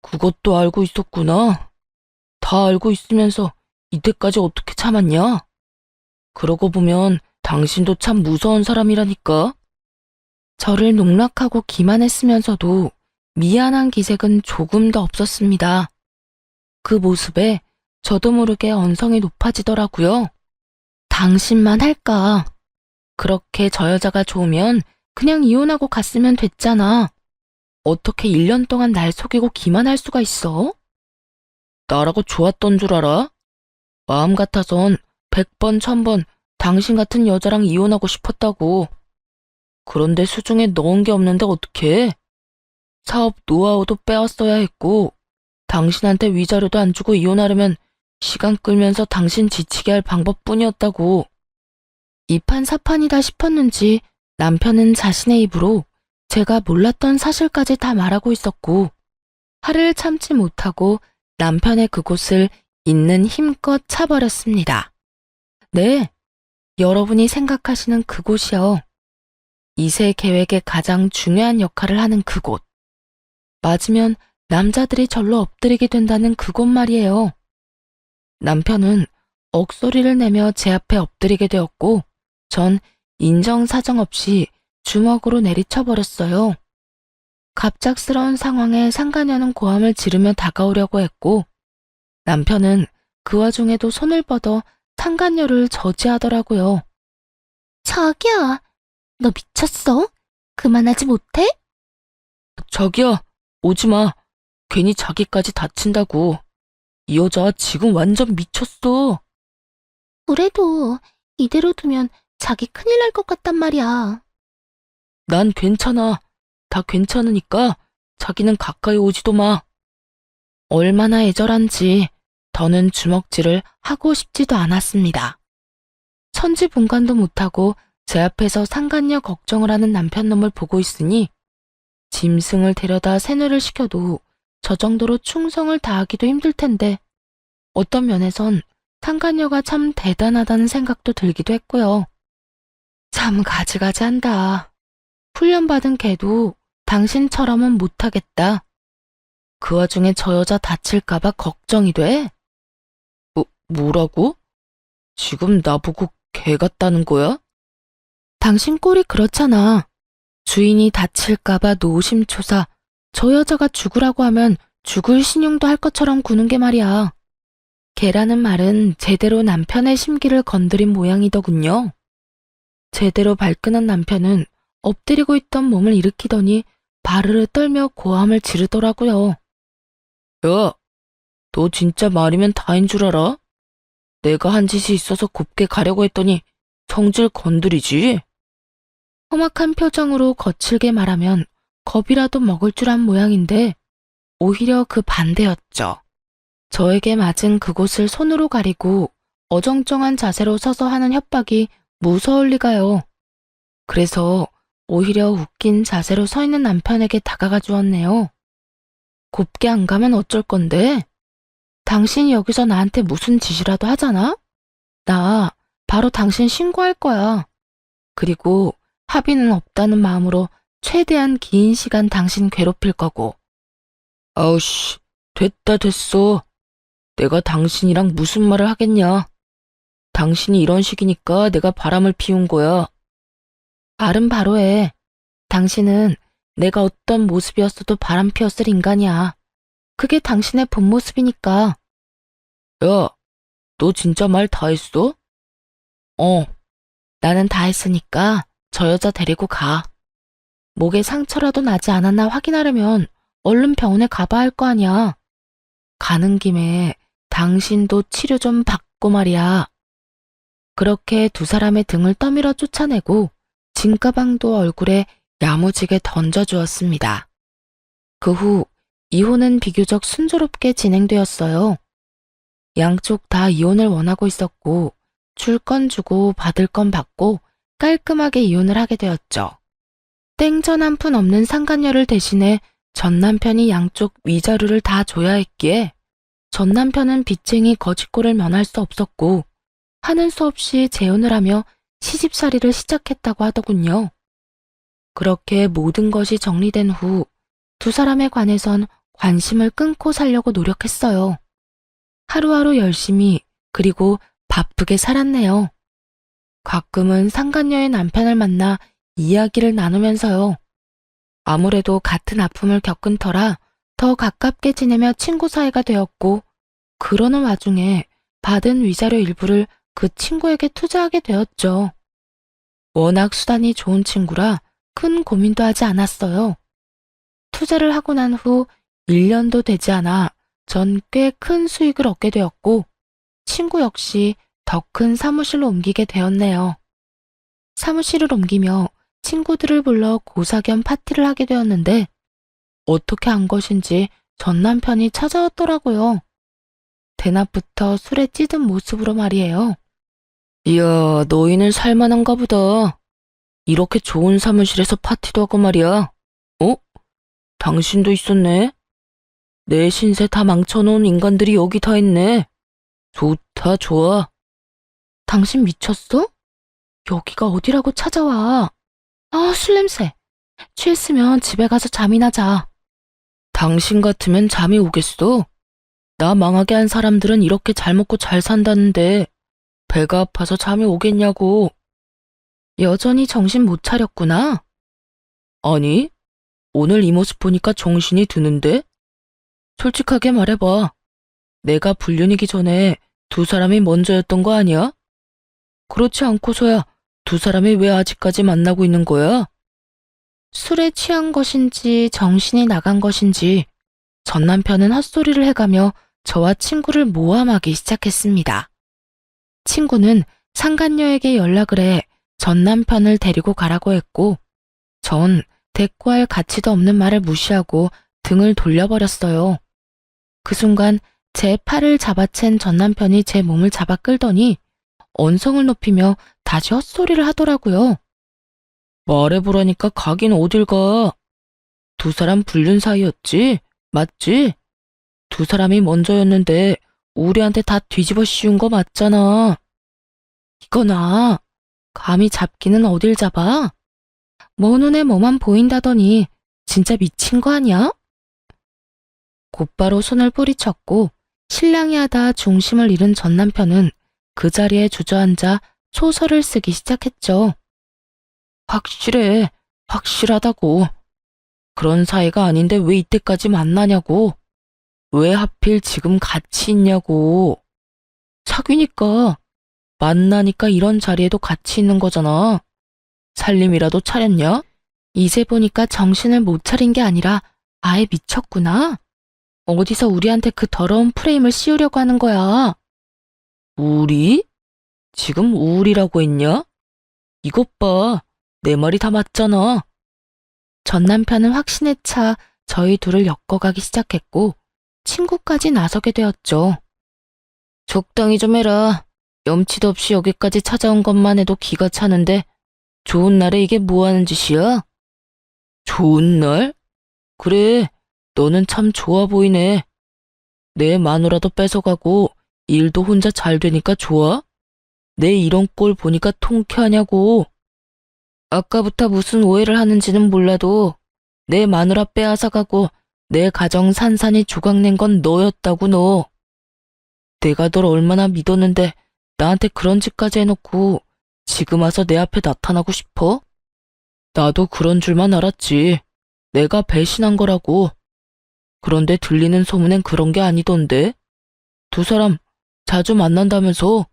그것도 알고 있었구나. 다 알고 있으면서 이때까지 어떻게 참았냐? 그러고 보면 당신도 참 무서운 사람이라니까. 저를 농락하고 기만했으면서도 미안한 기색은 조금 더 없었습니다. 그 모습에 저도 모르게 언성이 높아지더라고요. 당신만 할까? 그렇게 저 여자가 좋으면 그냥 이혼하고 갔으면 됐잖아. 어떻게 1년 동안 날 속이고 기만할 수가 있어? 나라고 좋았던 줄 알아? 마음 같아선 100번, 1000번 당신 같은 여자랑 이혼하고 싶었다고. 그런데 수중에 넣은 게 없는데 어떡해? 사업 노하우도 빼왔어야 했고 당신한테 위자료도 안 주고 이혼하려면 시간 끌면서 당신 지치게 할 방법뿐이었다고. 이판사판이다 싶었는지 남편은 자신의 입으로 제가 몰랐던 사실까지 다 말하고 있었고 화를 참지 못하고 남편의 그곳을 있는 힘껏 차버렸습니다. 네, 여러분이 생각하시는 그곳이요. 이세 계획의 가장 중요한 역할을 하는 그곳. 맞으면 남자들이 절로 엎드리게 된다는 그곳 말이에요. 남편은 억소리를 내며 제 앞에 엎드리게 되었고 전 인정사정 없이 주먹으로 내리쳐버렸어요. 갑작스러운 상황에 상간녀는 고함을 지르며 다가오려고 했고 남편은 그 와중에도 손을 뻗어 상간녀를 저지하더라고요. 자기야, 너 미쳤어? 그만하지 못해? 자기야, 오지마. 괜히 자기까지 다친다고. 이 여자 지금 완전 미쳤어. 그래도 이대로 두면 자기 큰일 날 것 같단 말이야. 난 괜찮아. 다 괜찮으니까 자기는 가까이 오지도 마. 얼마나 애절한지 더는 주먹질을 하고 싶지도 않았습니다. 천지분간도 못하고 제 앞에서 상간녀 걱정을 하는 남편 놈을 보고 있으니 짐승을 데려다 세뇌를 시켜도 저 정도로 충성을 다하기도 힘들 텐데 어떤 면에선 상간녀가 참 대단하다는 생각도 들기도 했고요. 참 가지가지한다. 훈련받은 걔도 당신처럼은 못하겠다. 그 와중에 저 여자 다칠까봐 걱정이 돼? 뭐라고? 지금 나보고 개 같다는 거야? 당신 꼴이 그렇잖아. 주인이 다칠까봐 노심초사, 저 여자가 죽으라고 하면 죽을 신용도 할 것처럼 구는 게 말이야. 개라는 말은 제대로 남편의 심기를 건드린 모양이더군요. 제대로 발끈한 남편은 엎드리고 있던 몸을 일으키더니 바르르 떨며 고함을 지르더라고요. 야, 너 진짜 말이면 다인 줄 알아? 내가 한 짓이 있어서 곱게 가려고 했더니 성질 건드리지? 험악한 표정으로 거칠게 말하면 겁이라도 먹을 줄 안 모양인데 오히려 그 반대였죠. 저에게 맞은 그곳을 손으로 가리고 어정쩡한 자세로 서서 하는 협박이 무서울 리가요. 그래서 오히려 웃긴 자세로 서 있는 남편에게 다가가 주었네요. 곱게 안 가면 어쩔 건데? 당신이 여기서 나한테 무슨 짓이라도 하잖아? 나 바로 당신 신고할 거야. 그리고 합의는 없다는 마음으로 최대한 긴 시간 당신 괴롭힐 거고. 아우씨, 됐어. 내가 당신이랑 무슨 말을 하겠냐. 당신이 이런 식이니까 내가 바람을 피운 거야. 말은 바로 해. 당신은 내가 어떤 모습이었어도 바람 피웠을 인간이야. 그게 당신의 본 모습이니까. 야, 너 진짜 말 다 했어? 나는 다 했으니까 저 여자 데리고 가. 목에 상처라도 나지 않았나 확인하려면 얼른 병원에 가봐야 할 거 아니야. 가는 김에 당신도 치료 좀 받고 말이야. 그렇게 두 사람의 등을 떠밀어 쫓아내고 진가방도 얼굴에 야무지게 던져주었습니다. 그 후 이혼은 비교적 순조롭게 진행되었어요. 양쪽 다 이혼을 원하고 있었고 줄 건 주고 받을 건 받고 깔끔하게 이혼을 하게 되었죠. 땡전 한 푼 없는 상간녀를 대신해 전 남편이 양쪽 위자료를 다 줘야 했기에 전 남편은 빚쟁이 거짓골을 면할 수 없었고 하는 수 없이 재혼을 하며 시집살이를 시작했다고 하더군요. 그렇게 모든 것이 정리된 후 두 사람에 관해선 관심을 끊고 살려고 노력했어요. 하루하루 열심히 그리고 바쁘게 살았네요. 가끔은 상간녀의 남편을 만나 이야기를 나누면서요. 아무래도 같은 아픔을 겪은 터라 더 가깝게 지내며 친구 사이가 되었고 그러는 와중에 받은 위자료 일부를 그 친구에게 투자하게 되었죠. 워낙 수단이 좋은 친구라 큰 고민도 하지 않았어요. 투자를 하고 난 후 1년도 되지 않아 전 꽤 큰 수익을 얻게 되었고 친구 역시 더 큰 사무실로 옮기게 되었네요. 사무실을 옮기며 친구들을 불러 고사 겸 파티를 하게 되었는데 어떻게 한 것인지 전 남편이 찾아왔더라고요. 대낮부터 술에 찌든 모습으로 말이에요. 이야, 너희는 살만한가 보다. 이렇게 좋은 사무실에서 파티도 하고 말이야. 당신도 있었네. 내 신세 다 망쳐놓은 인간들이 여기 다 있네. 좋다, 좋아. 당신 미쳤어? 여기가 어디라고 찾아와. 술 냄새. 취했으면 집에 가서 잠이나 자. 당신 같으면 잠이 오겠어? 나 망하게 한 사람들은 이렇게 잘 먹고 잘 산다는데 배가 아파서 잠이 오겠냐고. 여전히 정신 못 차렸구나. 아니, 오늘 이 모습 보니까 정신이 드는데? 솔직하게 말해봐. 내가 불륜이기 전에 두 사람이 먼저였던 거 아니야? 그렇지 않고서야 두 사람이 왜 아직까지 만나고 있는 거야? 술에 취한 것인지 정신이 나간 것인지 전 남편은 헛소리를 해가며 저와 친구를 모함하기 시작했습니다. 친구는 상간녀에게 연락을 해 전 남편을 데리고 가라고 했고 전 대꾸할 가치도 없는 말을 무시하고 등을 돌려버렸어요. 그 순간 제 팔을 잡아챈 전 남편이 제 몸을 잡아 끌더니 언성을 높이며 다시 헛소리를 하더라고요. 말해보라니까 가긴 어딜 가. 두 사람 불륜 사이였지? 맞지? 두 사람이 먼저였는데 우리한테 다 뒤집어 씌운 거 맞잖아. 이거나 감히 잡기는 어딜 잡아? 먼 눈에 뭐만 보인다더니 진짜 미친 거 아니야? 곧바로 손을 뿌리쳤고 실랑이 하다 중심을 잃은 전 남편은 그 자리에 주저앉아 소설을 쓰기 시작했죠. 확실해. 확실하다고. 그런 사이가 아닌데 왜 이때까지 만나냐고. 왜 하필 지금 같이 있냐고. 사귀니까, 만나니까 이런 자리에도 같이 있는 거잖아. 살림이라도 차렸냐? 이제 보니까 정신을 못 차린 게 아니라 아예 미쳤구나. 어디서 우리한테 그 더러운 프레임을 씌우려고 하는 거야. 우리? 지금 우리라고 했냐? 이것 봐. 내 말이 다 맞잖아. 전 남편은 확신에 차 저희 둘을 엮어가기 시작했고 친구까지 나서게 되었죠. 적당히 좀 해라. 염치도 없이 여기까지 찾아온 것만 해도 기가 차는데 좋은 날에 이게 뭐 하는 짓이야? 좋은 날? 그래, 너는 참 좋아 보이네. 내 마누라도 뺏어가고 일도 혼자 잘 되니까 좋아? 내 이런 꼴 보니까 통쾌하냐고. 아까부터 무슨 오해를 하는지는 몰라도 내 마누라 빼앗아가고 내 가정 산산이 조각낸 건 너였다고 너. 내가 널 얼마나 믿었는데 나한테 그런 짓까지 해놓고 지금 와서 내 앞에 나타나고 싶어? 나도 그런 줄만 알았지. 내가 배신한 거라고. 그런데 들리는 소문엔 그런 게 아니던데. 두 사람 자주 만난다면서.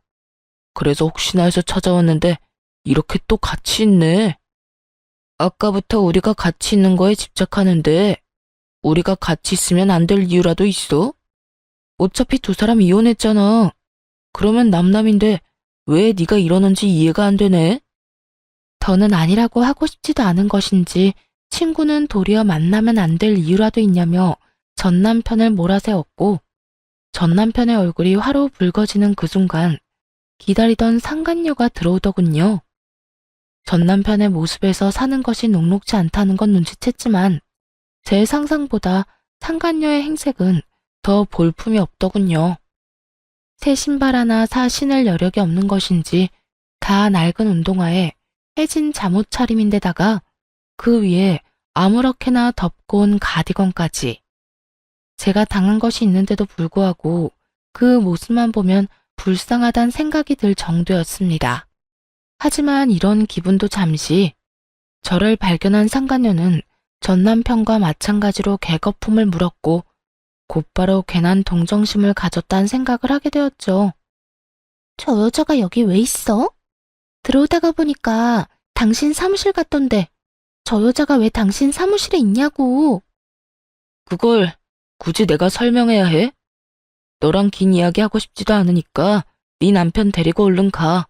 그래서 혹시나 해서 찾아왔는데 이렇게 또 같이 있네. 아까부터 우리가 같이 있는 거에 집착하는데 우리가 같이 있으면 안 될 이유라도 있어? 어차피 두 사람 이혼했잖아. 그러면 남남인데 왜 네가 이러는지 이해가 안 되네. 더는 아니라고 하고 싶지도 않은 것인지 친구는 도리어 만나면 안 될 이유라도 있냐며 전 남편을 몰아세웠고 전 남편의 얼굴이 화로 붉어지는 그 순간 기다리던 상간녀가 들어오더군요. 전 남편의 모습에서 사는 것이 녹록지 않다는 건 눈치챘지만 제 상상보다 상간녀의 행색은 더 볼품이 없더군요. 새 신발 하나 사 신을 여력이 없는 것인지 다 낡은 운동화에 해진 잠옷 차림인데다가 그 위에 아무렇게나 덮고 온 가디건까지. 제가 당한 것이 있는데도 불구하고 그 모습만 보면 불쌍하단 생각이 들 정도였습니다. 하지만 이런 기분도 잠시. 저를 발견한 상간녀는 전 남편과 마찬가지로 개거품을 물었고 곧바로 괜한 동정심을 가졌다는 생각을 하게 되었죠. 저 여자가 여기 왜 있어? 들어오다가 보니까 당신 사무실 갔던데 저 여자가 왜 당신 사무실에 있냐고. 그걸 굳이 내가 설명해야 해? 너랑 긴 이야기 하고 싶지도 않으니까 네 남편 데리고 얼른 가.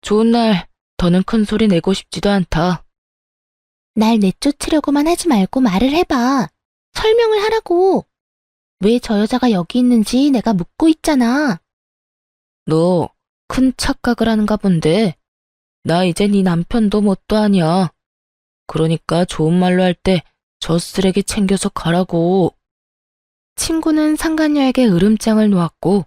좋은 날 더는 큰 소리 내고 싶지도 않다. 날 내쫓으려고만 하지 말고 말을 해봐. 설명을 하라고. 왜 저 여자가 여기 있는지 내가 묻고 있잖아. 너 큰 착각을 하는가 본데. 나 이제 네 남편도 뭣도 아니야. 그러니까 좋은 말로 할 때 저 쓰레기 챙겨서 가라고. 친구는 상간녀에게 으름장을 놓았고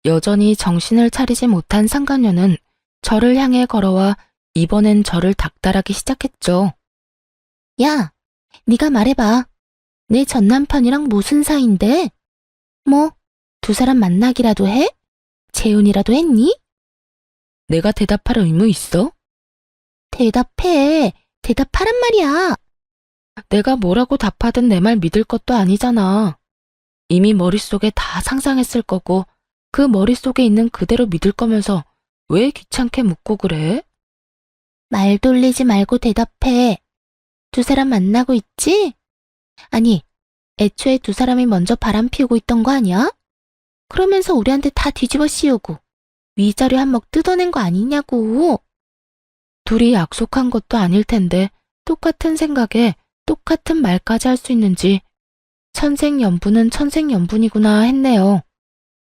여전히 정신을 차리지 못한 상간녀는 저를 향해 걸어와 이번엔 저를 닥달하기 시작했죠. 야, 네가 말해봐. 내 전 남편이랑 무슨 사이인데? 뭐, 두 사람 만나기라도 해? 재혼이라도 했니? 내가 대답할 의무 있어? 대답해. 대답하란 말이야. 내가 뭐라고 답하든 내 말 믿을 것도 아니잖아. 이미 머릿속에 다 상상했을 거고 그 머릿속에 있는 그대로 믿을 거면서 왜 귀찮게 묻고 그래? 말 돌리지 말고 대답해. 두 사람 만나고 있지? 아니, 애초에 두 사람이 먼저 바람 피우고 있던 거 아니야? 그러면서 우리한테 다 뒤집어 씌우고 위자료 한 먹 뜯어낸 거 아니냐고. 둘이 약속한 것도 아닐 텐데 똑같은 생각에 똑같은 말까지 할 수 있는지 천생연분은 천생연분이구나 했네요.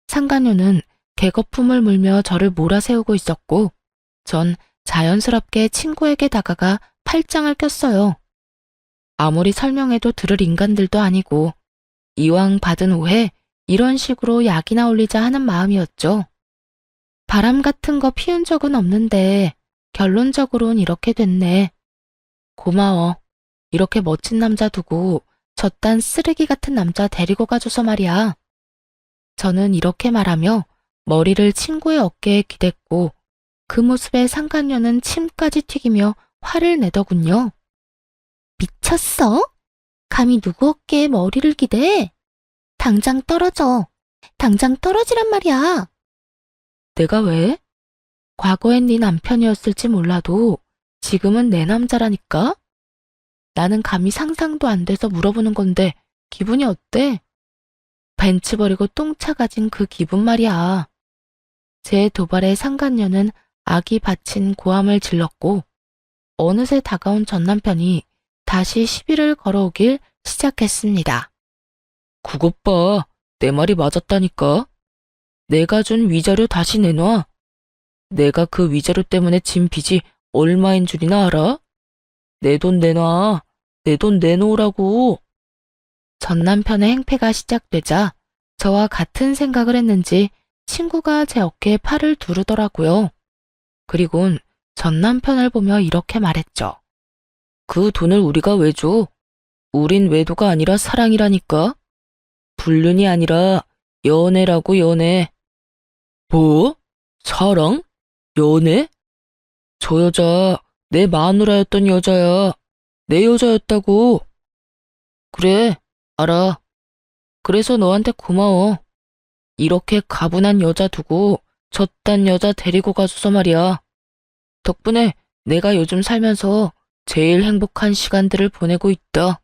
상간녀는 개거품을 물며 저를 몰아세우고 있었고 전 자연스럽게 친구에게 다가가 팔짱을 꼈어요. 아무리 설명해도 들을 인간들도 아니고 이왕 받은 오해 이런 식으로 약이나 올리자 하는 마음이었죠. 바람 같은 거 피운 적은 없는데 결론적으론 이렇게 됐네. 고마워. 이렇게 멋진 남자 두고 저딴 쓰레기 같은 남자 데리고 가줘서 말이야. 저는 이렇게 말하며 머리를 친구의 어깨에 기댔고 그 모습에 상간녀는 침까지 튀기며 화를 내더군요. 미쳤어? 감히 누구 어깨에 머리를 기대? 당장 떨어져. 당장 떨어지란 말이야. 내가 왜? 과거엔 네 남편이었을지 몰라도 지금은 내 남자라니까? 나는 감히 상상도 안 돼서 물어보는 건데 기분이 어때? 벤츠 버리고 똥차 가진 그 기분 말이야. 제 도발에 상간녀는 악이 받친 고함을 질렀고 어느새 다가온 전 남편이 다시 시비를 걸어오길 시작했습니다. 그것 봐. 내 말이 맞았다니까. 내가 준 위자료 다시 내놔. 내가 그 위자료 때문에 진 빚이 얼마인 줄이나 알아? 내 돈 내놔. 내 돈 내놓으라고. 전 남편의 행패가 시작되자 저와 같은 생각을 했는지 친구가 제 어깨에 팔을 두르더라고요. 그리곤 전 남편을 보며 이렇게 말했죠. 그 돈을 우리가 왜 줘? 우린 외도가 아니라 사랑이라니까. 불륜이 아니라 연애라고, 연애. 뭐? 사랑? 연애? 저 여자 내 마누라였던 여자야. 내 여자였다고. 그래, 알아. 그래서 너한테 고마워. 이렇게 가분한 여자 두고 저딴 여자 데리고 가줘서 말이야. 덕분에 내가 요즘 살면서 제일 행복한 시간들을 보내고 있다.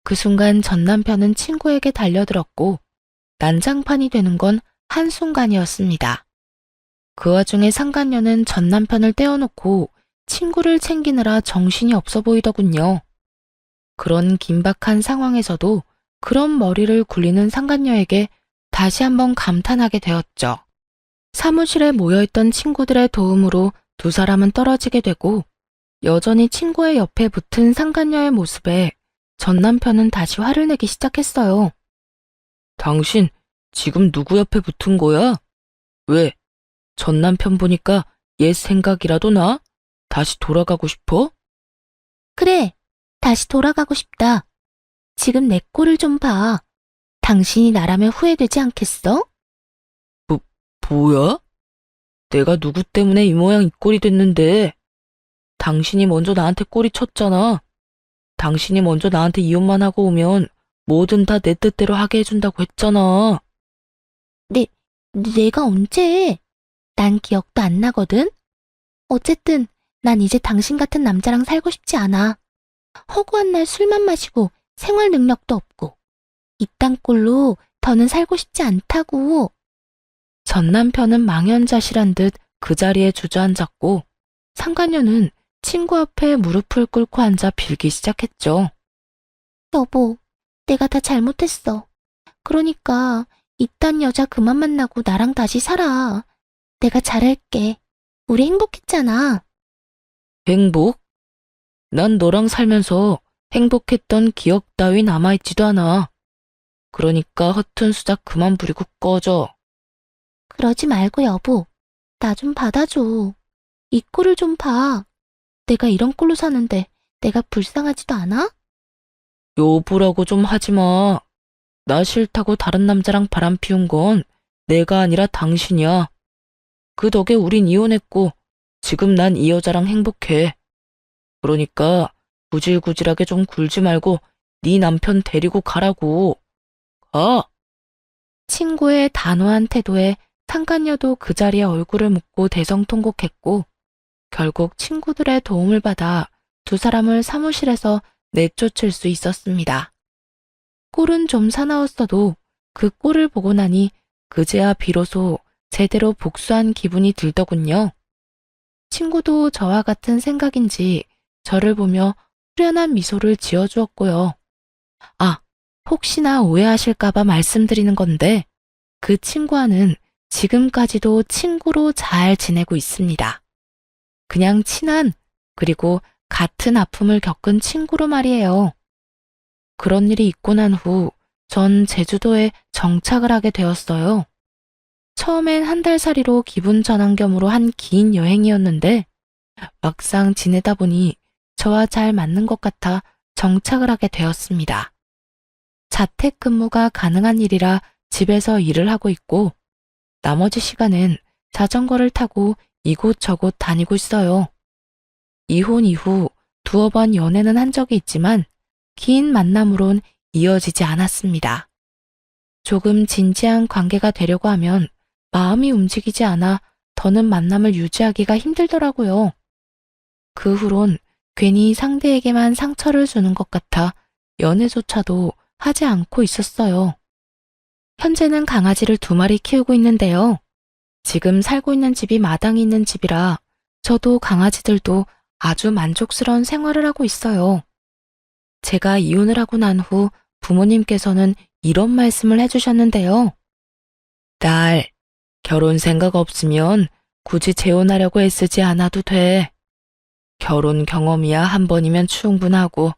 그 순간 전 남편은 친구에게 달려들었고 난장판이 되는 건 한순간이었습니다. 그 와중에 상간녀는 전 남편을 떼어놓고 친구를 챙기느라 정신이 없어 보이더군요. 그런 긴박한 상황에서도 그런 머리를 굴리는 상간녀에게 다시 한번 감탄하게 되었죠. 사무실에 모여있던 친구들의 도움으로 두 사람은 떨어지게 되고 여전히 친구의 옆에 붙은 상간녀의 모습에 전 남편은 다시 화를 내기 시작했어요. 당신 지금 누구 옆에 붙은 거야? 왜? 전 남편 보니까 옛 생각이라도 나? 다시 돌아가고 싶어? 그래, 다시 돌아가고 싶다. 지금 내 꼴을 좀 봐. 당신이 나라면 후회되지 않겠어? 뭐야? 내가 누구 때문에 이 모양 이 꼴이 됐는데. 당신이 먼저 나한테 꼬리 쳤잖아. 당신이 먼저 나한테 이혼만 하고 오면 뭐든 다 내 뜻대로 하게 해준다고 했잖아. 내가 언제? 난 기억도 안 나거든? 어쨌든 난 이제 당신 같은 남자랑 살고 싶지 않아. 허구한 날 술만 마시고 생활 능력도 없고 이딴 꼴로 더는 살고 싶지 않다고. 전 남편은 망연자실한 듯 그 자리에 주저앉았고 상간녀는 친구 앞에 무릎을 꿇고 앉아 빌기 시작했죠. 여보, 내가 다 잘못했어. 그러니까 이딴 여자 그만 만나고 나랑 다시 살아. 내가 잘할게. 우리 행복했잖아. 행복? 난 너랑 살면서 행복했던 기억 따위 남아있지도 않아. 그러니까 허튼 수작 그만 부리고 꺼져. 그러지 말고 여보. 나 좀 받아줘. 이 꼴을 좀 봐. 내가 이런 꼴로 사는데 내가 불쌍하지도 않아? 여보라고 좀 하지 마. 나 싫다고 다른 남자랑 바람 피운 건 내가 아니라 당신이야. 그 덕에 우린 이혼했고 지금 난 이 여자랑 행복해. 그러니까 구질구질하게 좀 굴지 말고 네 남편 데리고 가라고. 가. 친구의 단호한 태도에 상간녀도 그 자리에 얼굴을 묻고 대성통곡했고 결국 친구들의 도움을 받아 두 사람을 사무실에서 내쫓을 수 있었습니다. 꼴은 좀 사나웠어도 그 꼴을 보고 나니 그제야 비로소 제대로 복수한 기분이 들더군요. 친구도 저와 같은 생각인지 저를 보며 후련한 미소를 지어주었고요. 아, 혹시나 오해하실까봐 말씀드리는 건데 그 친구와는 지금까지도 친구로 잘 지내고 있습니다. 그냥 친한 그리고 같은 아픔을 겪은 친구로 말이에요. 그런 일이 있고 난 후 전 제주도에 정착을 하게 되었어요. 처음엔 한 달 살이로 기분 전환 겸으로 한 긴 여행이었는데 막상 지내다 보니 저와 잘 맞는 것 같아 정착을 하게 되었습니다. 자택근무가 가능한 일이라 집에서 일을 하고 있고 나머지 시간은 자전거를 타고 이곳저곳 다니고 있어요. 이혼 이후 두어 번 연애는 한 적이 있지만 긴 만남으론 이어지지 않았습니다. 조금 진지한 관계가 되려고 하면 마음이 움직이지 않아 더는 만남을 유지하기가 힘들더라고요. 그 후론 괜히 상대에게만 상처를 주는 것 같아 연애조차도 하지 않고 있었어요. 현재는 강아지를 2마리 키우고 있는데요. 지금 살고 있는 집이 마당이 있는 집이라 저도 강아지들도 아주 만족스러운 생활을 하고 있어요. 제가 이혼을 하고 난 후 부모님께서는 이런 말씀을 해주셨는데요. 딸, 결혼 생각 없으면 굳이 재혼하려고 애쓰지 않아도 돼. 결혼 경험이야 한 번이면 충분하고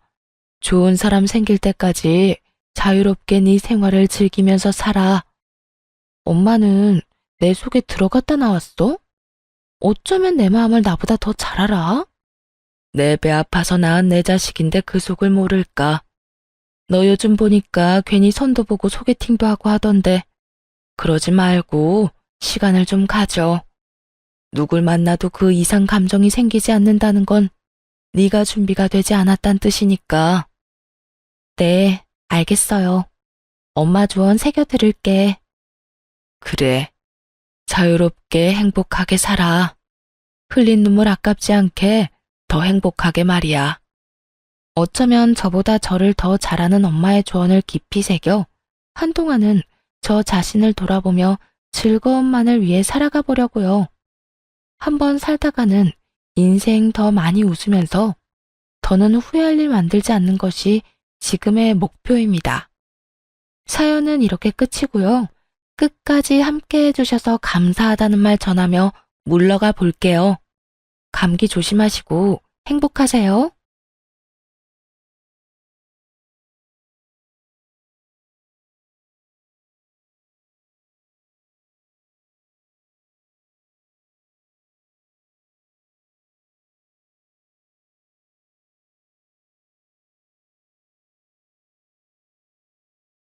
좋은 사람 생길 때까지 자유롭게 네 생활을 즐기면서 살아. 엄마는 내 속에 들어갔다 나왔어? 어쩌면 내 마음을 나보다 더 잘 알아? 내 배 아파서 낳은 내 자식인데 그 속을 모를까. 너 요즘 보니까 괜히 선도 보고 소개팅도 하고 하던데 그러지 말고 시간을 좀 가져. 누굴 만나도 그 이상 감정이 생기지 않는다는 건 네가 준비가 되지 않았단 뜻이니까. 네, 알겠어요. 엄마 조언 새겨 들을게. 그래. 자유롭게 행복하게 살아. 흘린 눈물 아깝지 않게 더 행복하게 말이야. 어쩌면 저보다 저를 더 잘하는 엄마의 조언을 깊이 새겨 한동안은 저 자신을 돌아보며 즐거움만을 위해 살아가 보려고요. 한번 살다가는 인생 더 많이 웃으면서 더는 후회할 일 만들지 않는 것이 지금의 목표입니다. 사연은 이렇게 끝이고요. 끝까지 함께 해주셔서 감사하다는 말 전하며 물러가 볼게요. 감기 조심하시고 행복하세요.